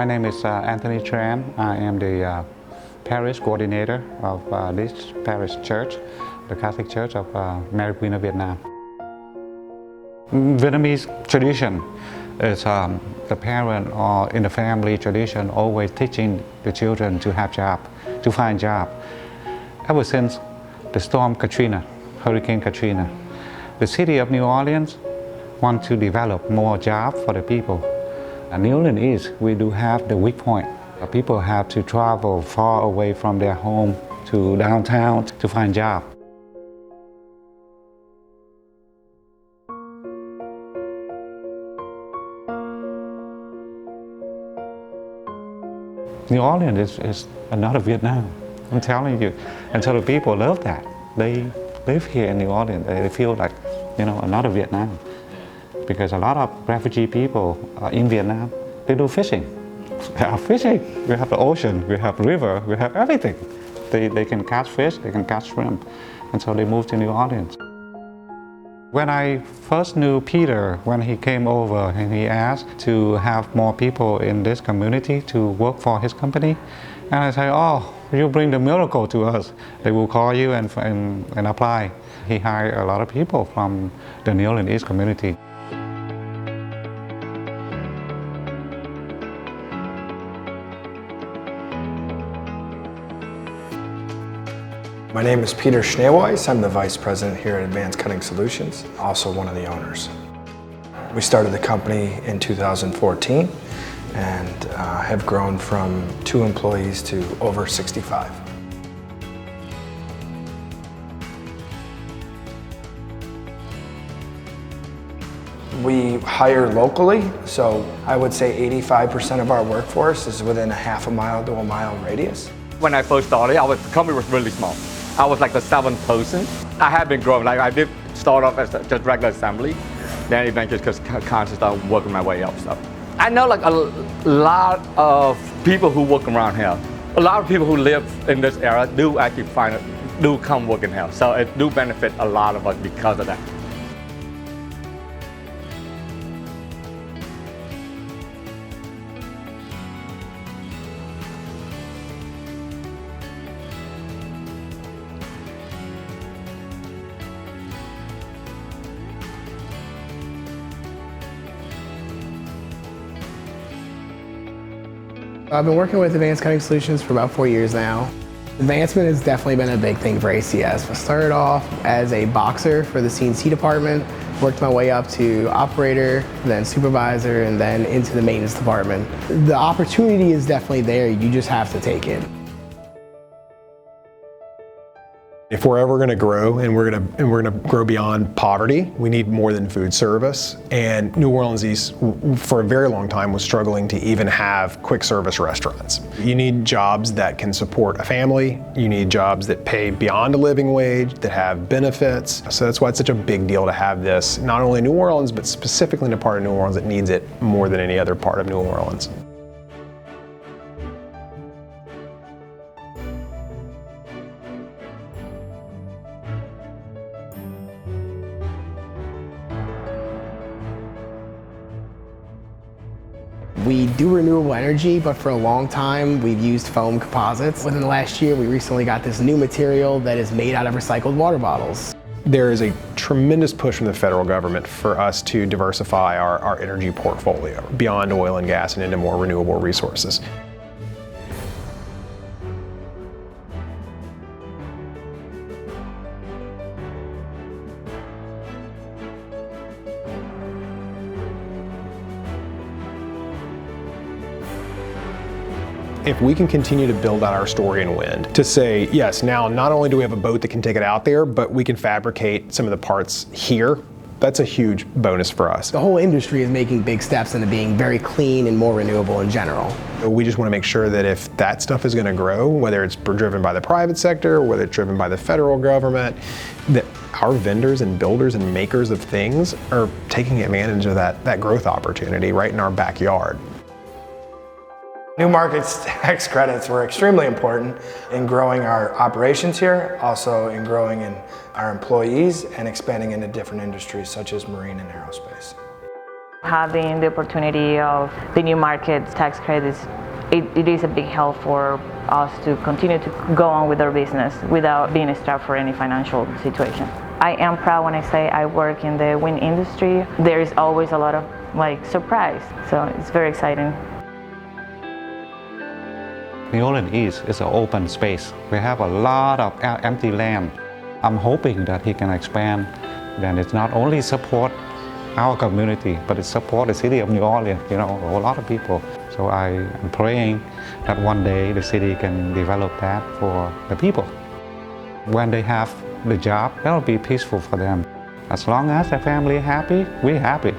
My name is Anthony Tran. I am the parish coordinator of this parish church, the Catholic Church of Mary Queen of Vietnam. Vietnamese tradition is the parent or in the family tradition always teaching the children to have job, to find job. Ever since the storm Katrina, Hurricane Katrina, the city of New Orleans wants to develop more jobs for the people. In New Orleans East, we do have the weak point. People have to travel far away from their home to downtown to find jobs. New Orleans is another Vietnam. I'm telling you. And so the people love that. They live here in New Orleans. They feel like, another Vietnam. Because a lot of refugee people in Vietnam, they do fishing. They are fishing. We have the ocean, we have river, we have everything. They can catch fish, they can catch shrimp. And so they moved to New Orleans. When I first knew Peter, when he came over and he asked to have more people in this community to work for his company, and I said, oh, you bring the miracle to us. They will call you and apply. He hired a lot of people from the New Orleans East community. My name is Peter Schneeweiss. I'm the Vice President here at Advanced Cutting Solutions, also one of the owners. We started the company in 2014 and have grown from 2 employees to over 65. We hire locally, so I would say 85% of our workforce is within a half a mile to a mile radius. When I first started, the company was really small. I was like the 7th person. I have been growing. Like I did start off as just regular assembly, then eventually just constantly started working my way up. So I know like a lot of people who work around here. A lot of people who live in this area do actually do come working here. So it do benefit a lot of us because of that. I've been working with Advanced Cutting Solutions for about 4 years now. Advancement has definitely been a big thing for ACS. I started off as a boxer for the CNC department, worked my way up to operator, then supervisor, and then into the maintenance department. The opportunity is definitely there, you just have to take it. If we're ever going to grow and we're going to grow beyond poverty, we need more than food service. And New Orleans East, for a very long time, was struggling to even have quick service restaurants. You need jobs that can support a family. You need jobs that pay beyond a living wage, that have benefits. So that's why it's such a big deal to have this, not only in New Orleans, but specifically in a part of New Orleans that needs it more than any other part of New Orleans. We do renewable energy, but for a long time we've used foam composites. Within the last year, we recently got this new material that is made out of recycled water bottles. There is a tremendous push from the federal government for us to diversify our energy portfolio beyond oil and gas and into more renewable resources. If we can continue to build out our story in wind, to say, yes, now not only do we have a boat that can take it out there, but we can fabricate some of the parts here, that's a huge bonus for us. The whole industry is making big steps into being very clean and more renewable in general. We just want to make sure that if that stuff is going to grow, whether it's driven by the private sector, or whether it's driven by the federal government, that our vendors and builders and makers of things are taking advantage of that growth opportunity right in our backyard. New markets tax credits were extremely important in growing our operations here, also in growing in our employees and expanding into different industries such as marine and aerospace. Having the opportunity of the new market tax credits, it is a big help for us to continue to go on with our business without being strapped for any financial situation. I am proud when I say I work in the wind industry. There is always a lot of surprise, so it's very exciting. New Orleans East is an open space. We have a lot of empty land. I'm hoping that he can expand, and it's not only support our community, but it support the city of New Orleans, a lot of people. So I am praying that one day the city can develop that for the people. When they have the job, that'll be peaceful for them. As long as the family is happy, we're happy.